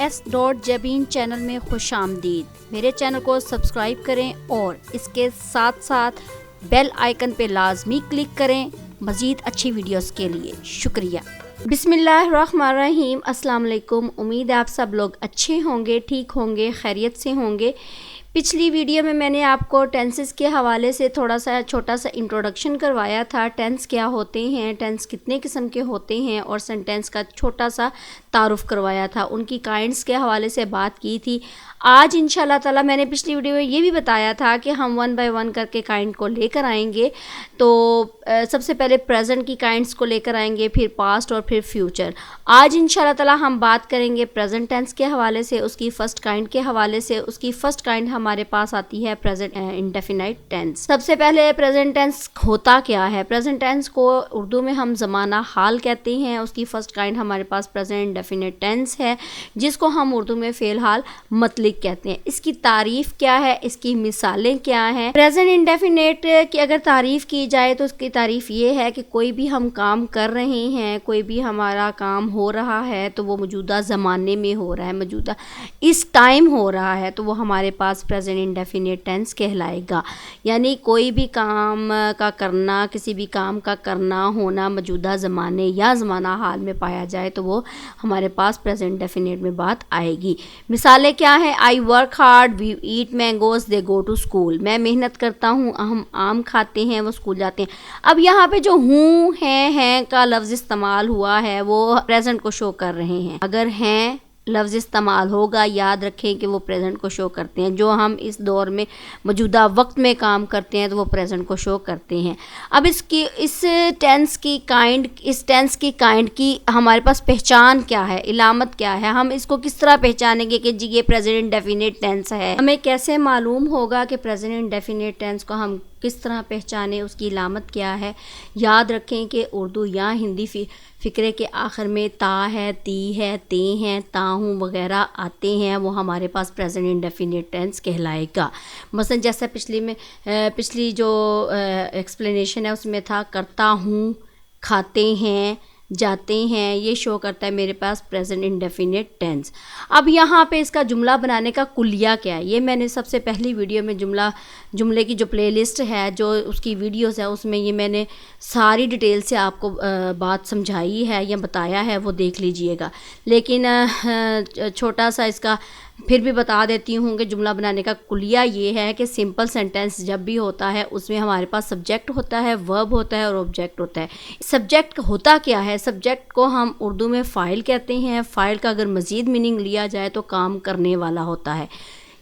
s.jabin channel में खुशामदीद। मेरे channel को सब्सक्राइब करें और इसके साथ साथ बेल आइकन पे लाजमी क्लिक करें मज़ीद अच्छी वीडियोस के लिए। शुक्रिया। बिस्मिल्लाहिर्रहमानिर्रहीम। अस्सलाम वालेकुम। उम्मीद है आप सब लोग अच्छे होंगे, ठीक होंगे, खैरियत से होंगे। पिछली वीडियो में मैंने आपको टेंसेस के हवाले से थोड़ा सा छोटा सा इंट्रोडक्शन करवाया था। टेंस क्या होते हैं, टेंस कितने किस्म के होते हैं और सेंटेंस का छोटा सा तारुफ करवाया था, उनकी काइंड्स के हवाले से बात की थी। आज इंशाल्लाह ताला मैंने पिछली वीडियो में ये भी बताया था कि हम वन बाय वन करके काइंड को लेकर आएंगे। तो सबसे पहले प्रेजेंट की काइंड्स को लेकर आएंगे, फिर पास्ट और फिर फ्यूचर। आज इंशाल्लाह ताला हम बात करेंगे प्रेजेंट टेंस के हवाले से, उसकी फ़र्स्ट काइंड के हवाले से। उसकी फ़र्स्ट काइंड हमारे पास आती है प्रेजेंट इंडेफिनाइट टेंस। सबसे पहले प्रेजेंट टेंस होता क्या है। प्रेजेंट टेंस को उर्दू में हम ज़माना हाल कहते हैं। उसकी फ़र्स्ट काइंड हमारे पास प्रेजेंट इंडेफिनाइट टेंस है, जिसको हम उर्दू में फ़ेल हाल मतलिक कहते हैं। इसकी तारीफ़ क्या है, इसकी मिसालें क्या हैं। प्रेजेंट इंडेफिनाइट की अगर तारीफ़ की जाए तो उसकी तारीफ़ ये है कि कोई भी हम काम कर रहे हैं, कोई भी हमारा काम हो रहा है तो वो मौजूदा ज़माने में हो रहा है, मौजूदा इस टाइम हो रहा है, तो वो हमारे पास प्रेजेंट इंडेफिनाइट टेंस कहलाएगा। यानी कोई भी काम का करना, किसी भी काम का करना होना मौजूदा ज़माने या ज़माना हाल में पाया जाए तो वो हमारे पास प्रेजेंट इंडेफिनाइट में बात आएगी। मिसालें क्या हैं। I work hard, we eat mangoes, they go to school. मैं मेहनत करता हूँ, हम आम खाते हैं, वो स्कूल जाते हैं। अब यहाँ पे जो हूँ हैं का लफ्ज़ इस्तेमाल हुआ है वो प्रेजेंट को शो कर रहे हैं। अगर हैं लफ्ज़ इस्तेमाल होगा, याद रखें कि वो प्रेजेंट को शो करते हैं। जो हम इस दौर में मौजूदा वक्त में काम करते हैं तो वो प्रेजेंट को शो करते हैं। अब इस टेंस की काइंड की हमारे पास पहचान क्या है, इलामत क्या है, हम इसको किस तरह पहचानेंगे कि जी ये प्रेजेंट इंडेफिनिट टेंस है। हमें कैसे मालूम होगा कि प्रेजेंट इंडेफिनिट टेंस को हम किस तरह पहचाने, उसकी इलामत क्या है। याद रखें कि उर्दू या हिंदी फ़िक्रे के आखिर में ता है, ती है, ते हैं, ताहूँ वगैरह आते हैं, वो हमारे पास प्रेजेंट इंडेफिनिट टेंस कहलाएगा। मसलन जैसा पिछली जो एक्सप्लेनेशन है उसमें था करता हूँ, खाते हैं, जाते हैं, ये शो करता है मेरे पास प्रेजेंट इंडेफिनिट टेंस। अब यहाँ पे इसका जुमला बनाने का कुलिया क्या है, ये मैंने सबसे पहली वीडियो में जुमले की जो प्लेलिस्ट है, जो उसकी वीडियोस है, उसमें ये मैंने सारी डिटेल से आपको बात समझाई है या बताया है, वो देख लीजिएगा। लेकिन छोटा सा इसका फिर भी बता देती हूँ कि जुमला बनाने का कुलिया ये है कि सिंपल सेंटेंस जब भी होता है उसमें हमारे पास सब्जेक्ट होता है, वर्ब होता है और ऑब्जेक्ट होता है। सब्जेक्ट होता क्या है, सब्जेक्ट को हम उर्दू में फ़ाइल कहते हैं। फ़ाइल का अगर मज़ीद मीनिंग लिया जाए तो काम करने वाला होता है।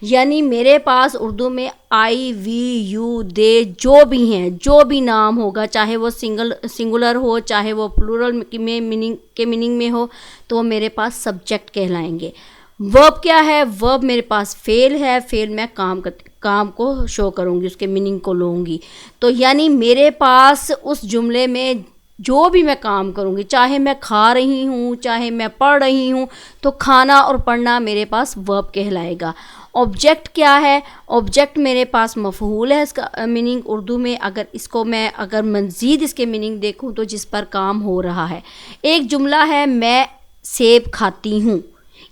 यानी मेरे पास उर्दू में आई, वी, यू, दे जो भी हैं, जो भी नाम होगा, चाहे वो सिंगुलर हो, चाहे वो प्लूरल में मीनिंग में हो, तो वो मेरे पास सब्जेक्ट कहलाएंगे। वर्ब क्या है, वर्ब मेरे पास फेल है, फेल मैं काम को शो करूँगी, उसके मीनिंग को लूँगी। तो यानी मेरे पास उस जुमले में जो भी मैं काम करूँगी, चाहे मैं खा रही हूँ, चाहे मैं पढ़ रही हूँ, तो खाना और पढ़ना मेरे पास वर्ब कहलाएगा। ऑब्जेक्ट क्या है, ऑब्जेक्ट मेरे पास मफ़ऊल है। इसका मीनिंग उर्दू में अगर मज़ीद इसके मीनिंग देखूँ तो जिस पर काम हो रहा है। एक जुमला है मैं सेब खाती हूँ,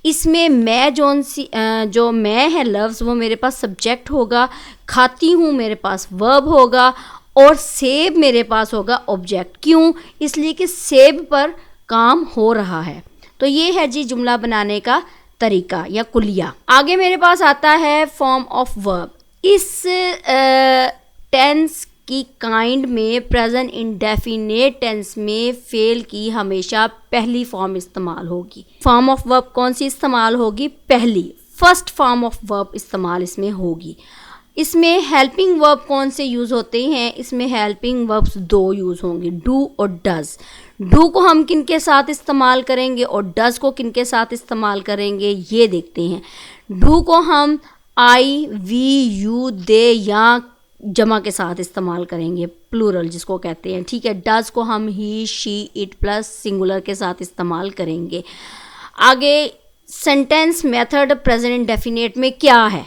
इसमें मैं जो मैं है लफ्ज़ वो मेरे पास सब्जेक्ट होगा, खाती हूँ मेरे पास वर्ब होगा और सेब मेरे पास होगा ऑब्जेक्ट। क्यों? इसलिए कि सेब पर काम हो रहा है। तो ये है जी जुमला बनाने का तरीका या कुलिया। आगे मेरे पास आता है फॉर्म ऑफ वर्ब। इस टेंस की काइंड में प्रेजेंट इंडेफिनेट टेंस में फेल की हमेशा पहली फॉर्म इस्तेमाल होगी। फॉर्म ऑफ वर्ब कौन सी इस्तेमाल होगी? पहली, फर्स्ट फॉर्म ऑफ वर्ब इस्तेमाल इसमें होगी। इसमें हेल्पिंग वर्ब कौन से यूज़ होते हैं? इसमें हेल्पिंग वर्ब्स दो यूज़ होंगे, डू और डज। डू को हम किन के साथ इस्तेमाल करेंगे और डज को किन के साथ इस्तेमाल करेंगे, ये देखते हैं। डू को हम आई, वी, यू, दे या जमा के साथ इस्तेमाल करेंगे, प्लूरल जिसको कहते हैं, ठीक है। डज को हम ही, शी, इट प्लस सिंगुलर के साथ इस्तेमाल करेंगे। आगे सेंटेंस मेथड प्रेजेंट इंडेफिनिट में क्या है?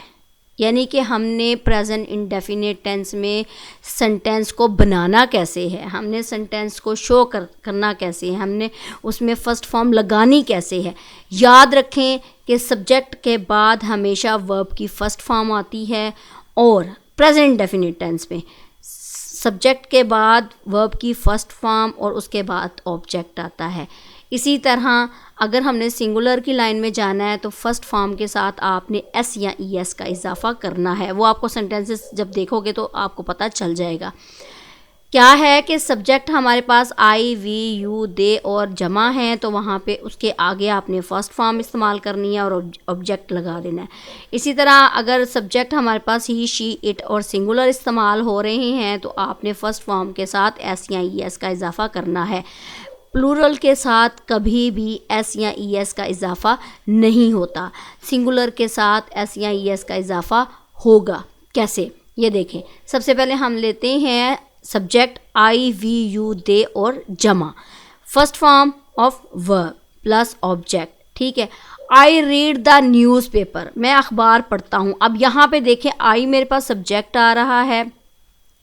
यानी कि हमने प्रेजेंट इंडेफिनिट टेंस में सेंटेंस को बनाना कैसे है, हमने सेंटेंस को शो करना कैसे है, हमने उसमें फर्स्ट फॉर्म लगानी कैसे है। याद रखें कि सब्जेक्ट के बाद हमेशा वर्ब की फ़र्स्ट फॉर्म आती है और प्रेजेंट इंडेफिनिट टेंस में सब्जेक्ट के बाद वर्ब की फ़र्स्ट फॉर्म और उसके बाद ऑब्जेक्ट आता है। इसी तरह अगर हमने सिंगुलर की लाइन में जाना है तो फर्स्ट फॉर्म के साथ आपने एस या ई एस का इजाफा करना है। वो आपको सेंटेंसेस जब देखोगे तो आपको पता चल जाएगा। क्या है कि सब्जेक्ट हमारे पास आई, वी, यू, दे और जमा हैं, तो वहाँ पे उसके आगे आपने फ़र्स्ट फॉर्म इस्तेमाल करनी है और ऑब्जेक्ट लगा देना है। इसी तरह अगर सब्जेक्ट हमारे पास ही, शी, इट और सिंगुलर इस्तेमाल हो रहे हैं तो आपने फ़र्स्ट फॉर्म के साथ एस या ई एस का इजाफा करना है। प्लूरल के साथ कभी भी एस या ई एस का इजाफा नहीं होता, सिंगुलर के साथ एस या ई एस का इजाफा होगा। कैसे, ये देखें। सबसे पहले हम लेते हैं सब्जेक्ट आई, वी, यू, दे और जमा, first form of verb plus object. ठीक है, आई रीड द न्यूज़पेपर, मैं अखबार पढ़ता हूँ। अब यहाँ पे देखें, आई मेरे पास सब्जेक्ट आ रहा है,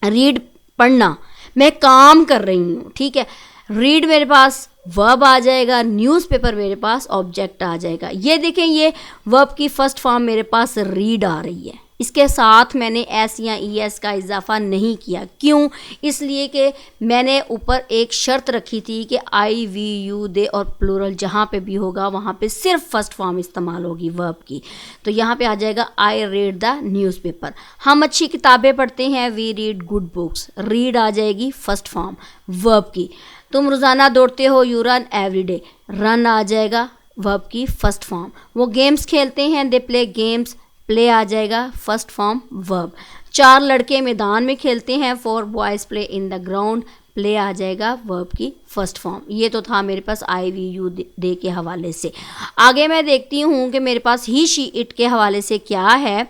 रीड पढ़ना, मैं काम कर रही हूँ। ठीक है, रीड मेरे पास वर्ब आ जाएगा, न्यूज़पेपर मेरे पास ऑब्जेक्ट आ जाएगा। ये देखें, ये वर्ब की फ़र्स्ट फॉर्म मेरे पास रीड आ रही है, इसके साथ मैंने एस या ई एस का इजाफा नहीं किया। क्यों? इसलिए कि मैंने ऊपर एक शर्त रखी थी कि आई, वी, यू, दे और प्लूरल जहाँ पे भी होगा वहाँ पे सिर्फ फर्स्ट फॉर्म इस्तेमाल होगी वर्ब की। तो यहाँ पे आ जाएगा आई रीड द न्यूज़पेपर। हम अच्छी किताबें पढ़ते हैं, we read good books, read आ जाएगी फर्स्ट फॉर्म वर्ब की। तुम रोज़ाना दौड़ते हो, you run every day, run आ जाएगा वर्ब की फर्स्ट फॉर्म। वो गेम्स खेलते हैं, दे प्ले गेम्स, प्ले आ जाएगा फर्स्ट फॉर्म वर्ब। 4 लड़के मैदान में खेलते हैं, 4 boys play in the ground, play आ जाएगा वर्ब की फर्स्ट फॉर्म। ये तो था मेरे पास आई, वी, यू, दे के हवाले से। आगे मैं देखती हूँ कि मेरे पास ही, शी, इट के हवाले से क्या है।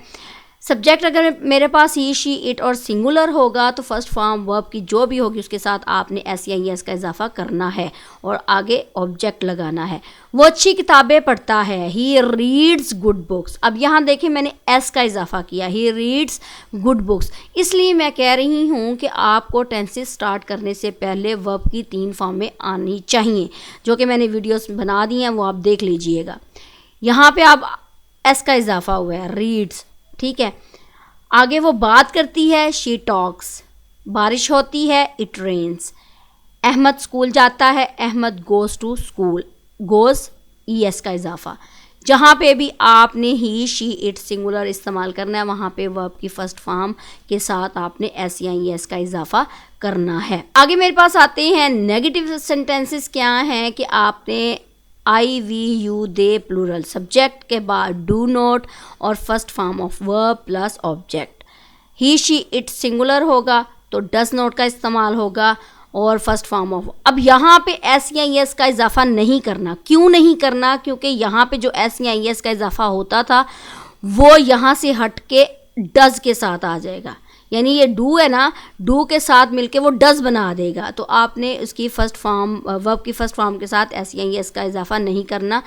सब्जेक्ट अगर मेरे पास ही, शी, इट और सिंगुलर होगा तो फर्स्ट फॉर्म वर्ब की जो भी होगी उसके साथ आपने एस या ई एस का इजाफा करना है और आगे ऑब्जेक्ट लगाना है। वो अच्छी किताबें पढ़ता है, ही रीड्स गुड बुक्स। अब यहाँ देखिए मैंने एस का इजाफा किया, ही रीड्स गुड बुक्स। इसलिए मैं कह रही हूँ कि आपको टेंसेस स्टार्ट करने से पहले वर्ब की 3 फॉर्में आनी चाहिए, जो कि मैंने वीडियोस बना दी हैं, वो आप देख लीजिएगा। यहाँ पे अब एस का इजाफा हुआ है, रीड्स। ठीक है, आगे वो बात करती है, शी टॉक्स। बारिश होती है, इट रेन्स। अहमद स्कूल जाता है, Ahmad goes to school, goes E S का इजाफा। जहाँ पे भी आपने ही, शी, इट सिंगुलर इस्तेमाल करना है वहाँ पे वर्ब की फर्स्ट फॉर्म के साथ आपने एस या ई एस का इजाफा करना है। आगे मेरे पास आते हैं नेगेटिव सेंटेंसेस। क्या हैं कि आपने I, we, you, they plural, subject के बाद डू नॉट और first form of verb plus object. He, she, it singular होगा तो डज नॉट का इस्तेमाल होगा और फर्स्ट फॉर्म ऑफ। अब यहाँ पे एस या ई एस का इजाफा नहीं करना। क्यों नहीं करना? क्योंकि यहाँ पे जो एस या ई एस का इजाफा होता था वो यहाँ से हट के डज के साथ आ जाएगा। यानी ये डू है ना, डू के साथ मिलके वो डज बना देगा। तो आपने उसकी फर्स्ट फॉर्म वर्ब की फर्स्ट फॉर्म के साथ एस या ई एस का इजाफा नहीं करना।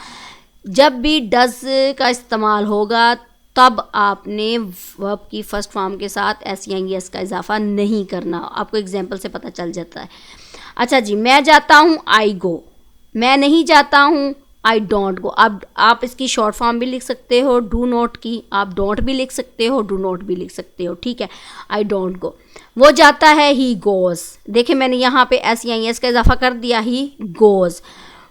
जब भी डज का इस्तेमाल होगा तब आपने वर्ब की फर्स्ट फॉर्म के साथ एस या ई एस का इजाफा नहीं करना। आपको एग्जाम्पल से पता चल जाता है। अच्छा जी, मैं जाता हूँ, आई गो। मैं नहीं जाता हूँ, आई डोंट गो। अब आप इसकी शॉर्ट फॉर्म भी लिख सकते हो डू नॉट की, आप डोंट भी लिख सकते हो, डू नॉट भी लिख सकते हो। ठीक है, आई डोंट गो। वो जाता है, ही गोज़। देखिए मैंने यहाँ पे एस या ई एस का इजाफा कर दिया, ही गोज़।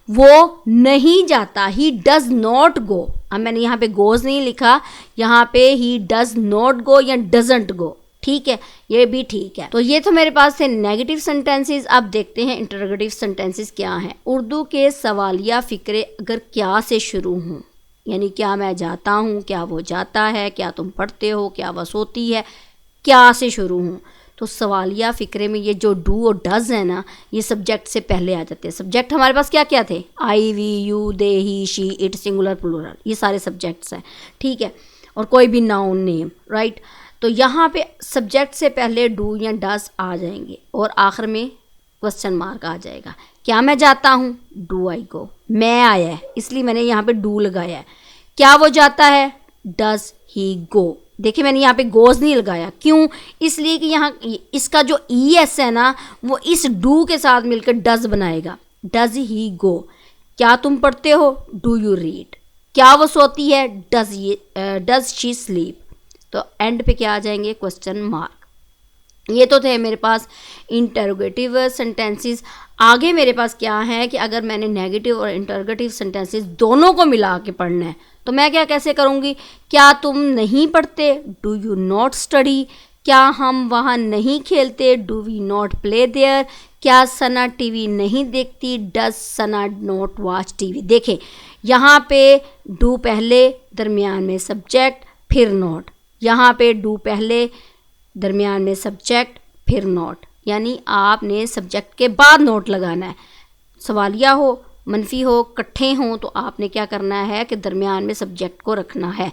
वो नहीं जाता, ही डज नॉट गो। अब मैंने यहाँ पे गोज़ नहीं लिखा, यहाँ पे ही डज नॉट गो या डजंट गो। ठीक है, ये भी ठीक है। तो ये तो मेरे पास थे नेगेटिव सेंटेंसेस। अब देखते हैं इंटरोगेटिव सेंटेंसेस क्या हैं। उर्दू के सवालिया फ़िक्रे अगर क्या से शुरू हों, यानी क्या मैं जाता हूँ, क्या वो जाता है, क्या तुम पढ़ते हो, क्या वह सोती है, क्या से शुरू हों, तो सवालिया फ़िक्रे में ये जो डू और डज है ना, ये सब्जेक्ट से पहले आ जाते हैं। सब्जेक्ट हमारे पास क्या क्या थे? I, we, you, they, he, she, it singular plural, ये सारे सब्जेक्ट्स हैं। ठीक है, और कोई भी नाउन नेम, राइट। तो यहाँ पे सब्जेक्ट से पहले डू या डज आ जाएंगे और आखिर में क्वेश्चन मार्क आ जाएगा। क्या मैं जाता हूँ? डू आई गो। मैं आया है इसलिए मैंने यहाँ पे डू लगाया है। क्या वो जाता है? डज ही गो। देखिए मैंने यहाँ पे गोज नहीं लगाया, क्यों? इसलिए कि यहाँ इसका जो ES है ना वो इस डू के साथ मिलकर डज बनाएगा। डज ही गो, क्या तुम पढ़ते हो? Do you read. क्या वो सोती है? Does she sleep. तो एंड पे क्या आ जाएंगे? Question mark. ये तो थे मेरे पास इंटरोगेटिव सेंटेंसेस। आगे मेरे पास क्या है कि अगर मैंने नेगेटिव और इंटरोगेटिव सेंटेंसेस दोनों को मिला के पढ़ना है तो मैं क्या कैसे करूँगी? क्या तुम नहीं पढ़ते? Do you not study. क्या हम वहाँ नहीं खेलते? Do we not play there. क्या सना टीवी नहीं देखती? Does Sana not watch TV. देखें यहाँ पे डू पहले, दरमियान में सब्जेक्ट, फिर नॉट। यहाँ पे डू पहले, दरमियान में सब्जेक्ट, फिर नोट, यानी आपने सब्जेक्ट के बाद नोट लगाना है। सवालिया हो, मनफी हो, इकट्ठे हों तो आपने क्या करना है कि दरमियान में सब्जेक्ट को रखना है।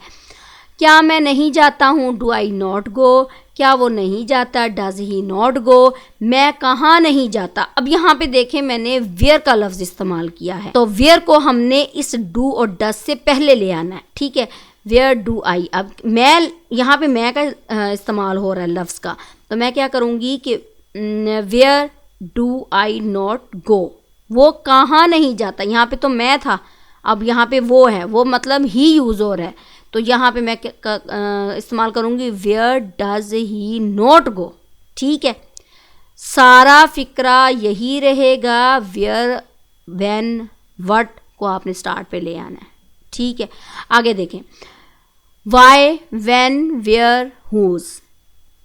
क्या मैं नहीं जाता हूँ? डू आई नॉट गो। क्या वो नहीं जाता? डज ही नॉट गो। मैं कहाँ नहीं जाता? अब यहाँ पे देखें मैंने वेयर का लफ्ज़ इस्तेमाल किया है, तो वेयर को हमने इस डू और डज से पहले ले आना है, ठीक है। वेयर डू आई, अब मैं यहाँ पे मैं का इस्तेमाल हो रहा है लफ्ज़ का, तो मैं क्या करूँगी कि where do I not go, वो कहाँ नहीं जाता। यहाँ पे तो मैं था, अब यहाँ पे वो है, वो मतलब ही यूज़ हो रहा है, तो यहाँ पे मैं इस्तेमाल करूँगी where does he not go, ठीक है। सारा फिक्रा यही रहेगा, वेयर व्हेन व्हाट को आपने स्टार्ट पे ले आना है, ठीक है। आगे देखें, वाई, व्हेन, वेयर, हुज,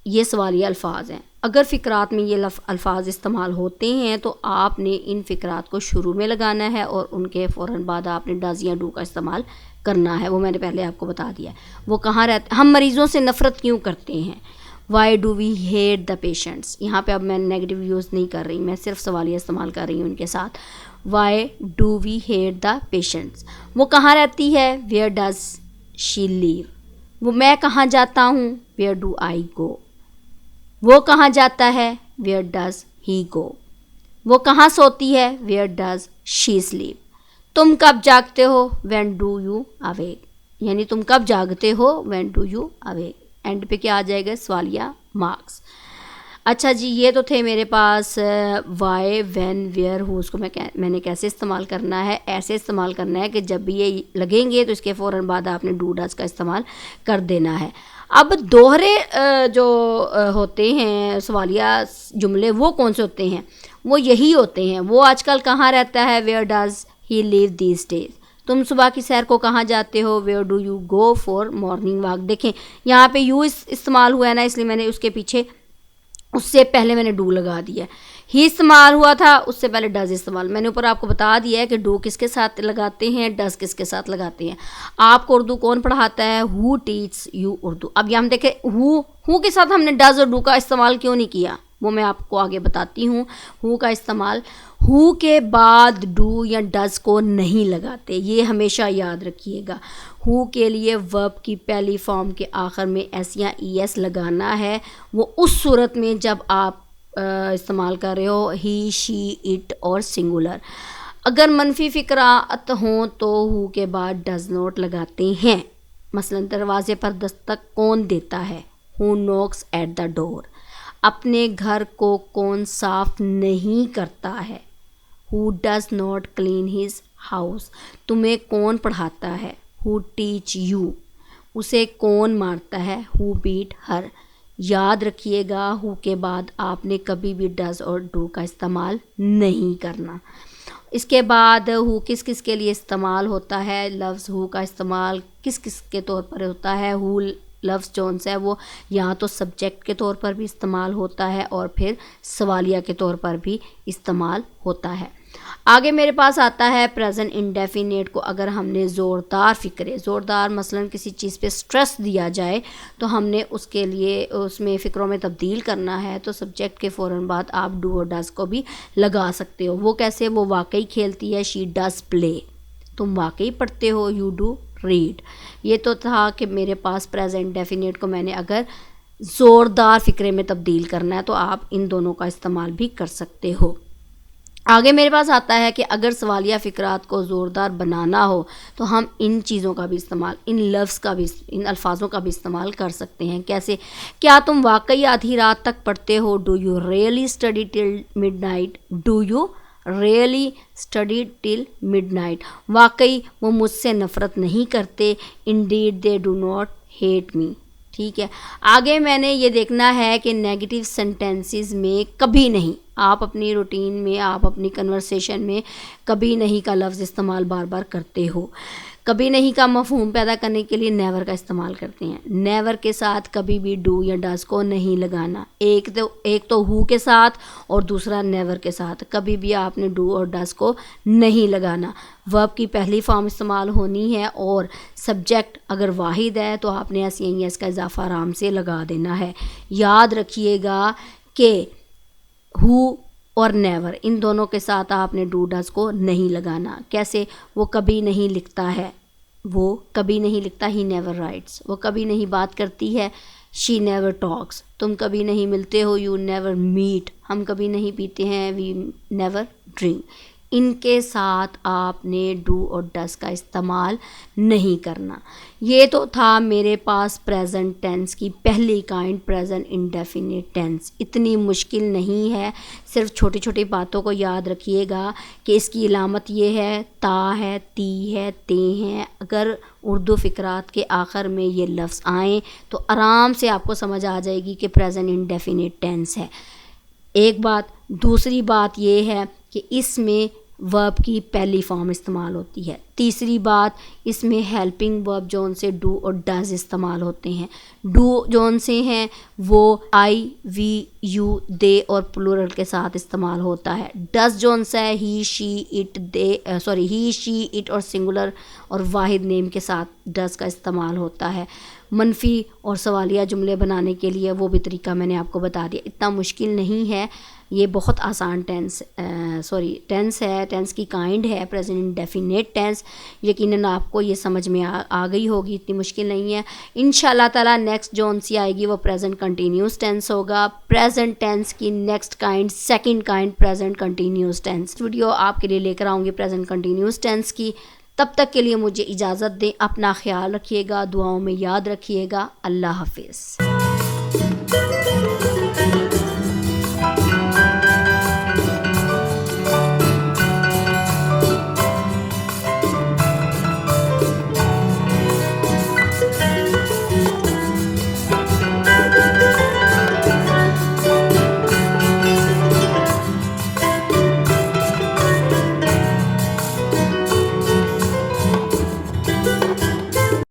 ये सवालिया अल्फाज हैं। अगर फ़िक्रात में ये अल्फाज इस्तेमाल होते हैं तो आपने इन फ़िक्रात को शुरू में लगाना है और उनके फ़ौरन बाद आपने डज या डू का इस्तेमाल करना है, वो मैंने पहले आपको बता दिया है। वो कहाँ रहते, हम मरीज़ों से नफ़रत क्यों करते हैं? Why do we hate the patients. यहाँ पे अब मैं नेगेटिव यूज़ नहीं कर रही, मैं सिर्फ सवालिया इस्तेमाल कर रही हूँ उनके साथ। Why do we hate the patients, वो कहाँ रहती है? Where does she live. वो मैं कहाँ जाता हूँ? Where do I go. वो कहाँ जाता है? Where does he go. वो कहाँ सोती है? Where does she sleep. तुम कब जागते हो? व्हेन डू यू अवेक, यानी तुम कब जागते हो? When do you awake. And पे क्या आ जाएगा? सवालिया मार्क्स। अच्छा जी, ये तो थे मेरे पास वाई, व्हेन, वेयर, हुज को मैंने कैसे इस्तेमाल करना है। ऐसे इस्तेमाल करना है कि जब भी ये लगेंगे तो इसके फ़ौरन बाद आपने डू डज का इस्तेमाल कर देना है। अब दोहरे जो होते हैं सवालिया जुमले, वो कौन से होते हैं? वो यही होते हैं। वो आजकल कहाँ रहता है? Where does he live these days. तुम सुबह की सैर को कहाँ जाते हो? Where do you go for morning walk. देखें यहाँ पे यू इस्तेमाल हुआ है ना, इसलिए मैंने उसके पीछे, उससे पहले मैंने डू लगा दिया। ही इस्तेमाल हुआ था, उससे पहले डज इस्तेमाल। मैंने ऊपर आपको बता दिया है कि डू किसके साथ लगाते हैं, डज किसके साथ लगाते हैं। आपको उर्दू कौन पढ़ाता है? Who teach you Urdu. अब यहाँ हम देखें हु के साथ हमने डज और डू का इस्तेमाल क्यों नहीं किया, वो मैं आपको आगे बताती हूँ। हु का इस्तेमाल हु के बाद डू या डज को नहीं लगाते, ये हमेशा याद रखिएगा। हु के लिए वर्ब की पहली फॉर्म के आखिर में एस या ES लगाना है, वो उस सूरत में जब आप इस्तेमाल कर रहे हो ही, शी, इट और सिंगुलर। अगर मनफी फ़िक्रात हों तो हु के बाद डज नॉट लगाते हैं। मसलन दरवाजे पर दस्तक कौन देता है? Who knocks at the door. अपने घर को कौन साफ नहीं करता है? Who does not clean his house. तुम्हें कौन पढ़ाता है? Who teach you. उसे कौन मारता है? Who beat her. याद रखिएगा हु के बाद आपने कभी भी डज और डू का इस्तेमाल नहीं करना। इसके बाद हु किस किस के लिए इस्तेमाल होता है? लफ्ज़ हु का इस्तेमाल किस किस के तौर पर होता है? हु लफ्ज़ जौन सा है वो या तो सब्जेक्ट के तौर पर भी इस्तेमाल होता है और फिर सवालिया के तौर पर भी इस्तेमाल होता है। आगे मेरे पास आता है प्रेजेंट इंडेफिनेट को। अगर हमने ज़ोरदार फ़िक्रे, ज़ोरदार मसलन किसी चीज़ पे स्ट्रेस दिया जाए तो हमने उसके लिए उसमें फ़िक्रों में तब्दील करना है, तो सब्जेक्ट के फ़ौरन बाद आप डू और डज को भी लगा सकते हो। वो कैसे? वो वाकई खेलती है, शी डज प्ले। तुम वाकई पढ़ते हो, यू डू रीड। ये तो था कि मेरे पास प्रेजेंट डेफिनेट को मैंने अगर ज़ोरदार फ़िक्रे में तब्दील करना है तो आप इन दोनों का इस्तेमाल भी कर सकते हो। आगे मेरे पास आता है कि अगर सवालिया फ़िक्रात को ज़ोरदार बनाना हो तो हम इन चीज़ों का भी इस्तेमाल, इन लफ्ज़ का भी, इन अल्फाजों का भी इस्तेमाल कर सकते हैं। कैसे? क्या तुम वाकई आधी रात तक पढ़ते हो? Do you really study till midnight? Do you really study till midnight? वाकई वो मुझसे नफ़रत नहीं करते। Indeed they do not hate me. ठीक है। आगे मैंने ये देखना है कि नेगेटिव सेंटेंसेस में कभी नहीं, आप अपनी रूटीन में, आप अपनी कन्वर्सेशन में कभी नहीं का लफ्ज़ इस्तेमाल बार बार करते हो। कभी नहीं का मफहूम पैदा करने के लिए नेवर का इस्तेमाल करते हैं। नेवर के साथ कभी भी डू या डज को नहीं लगाना। एक तो हु के साथ और दूसरा नेवर के साथ कभी भी आपने डू और डज को नहीं लगाना। वर्ब की पहली फॉर्म इस्तेमाल होनी है और सब्जेक्ट अगर वाहिद है तो आपने एस या एस का इजाफा आराम से लगा देना है। याद रखिएगा कि हु और नेवर इन दोनों के साथ आपने डू डज को नहीं लगाना। कैसे? वो कभी नहीं लिखता है, वो कभी नहीं लिखता, ही नेवर राइट्स। वो कभी नहीं बात करती है, शी नेवर टॉक्स। तुम कभी नहीं मिलते हो, यू नेवर मीट। हम कभी नहीं पीते हैं, वी नेवर ड्रिंक। इनके साथ आपने डू और डस का इस्तेमाल नहीं करना। ये तो था मेरे पास प्रेजेंट टेंस की पहली काइंड, प्रेजेंट इंडेफिनिट टेंस। इतनी मुश्किल नहीं है, सिर्फ छोटी छोटी बातों को याद रखिएगा कि इसकी अलामत ये है, ता है, ती है, ते हैं। अगर उर्दू फ़िक्रात के आखिर में ये लफ्ज़ आएँ तो आराम से आपको समझ आ जाएगी कि प्रेजेंट इंडेफिनिट टेंस है। एक बात। दूसरी बात ये है कि इसमें वर्ब की पहली फॉर्म इस्तेमाल होती है। तीसरी बात, इसमें हेल्पिंग वर्ब जो उनसे डू और डज इस्तेमाल होते हैं। डू जो उनसे हैं वो आई, वी, यू, दे और प्लूरल के साथ इस्तेमाल होता है। डज जो उनसे है he, she, it, he, she, it और सिंगुलर और वाहिद नेम के साथ डज का इस्तेमाल होता है। मनफी और सवालिया जुमले बनाने के लिए वो भी तरीका मैंने आपको बता दिया। इतना मुश्किल नहीं है, ये बहुत आसान टेंस है, टेंस की काइंड है प्रेजेंट इंडेफिनिट टेंस। यकीनन आपको ये समझ में आ गई होगी, इतनी मुश्किल नहीं है। इंशाल्लाह ताला नेक्स्ट जो सी आएगी वो प्रेजेंट कंटिन्यूस टेंस होगा। प्रेजेंट टेंस की next kind, second kind present continuous tense video आपके लिए लेकर आऊँगी प्रेजेंट कंटिन्यूस टेंस की। तब तक के लिए मुझे इजाज़त दें। अपना ख्याल रखिएगा, दुआओं में याद रखिएगा। अल्लाह हाफिज़।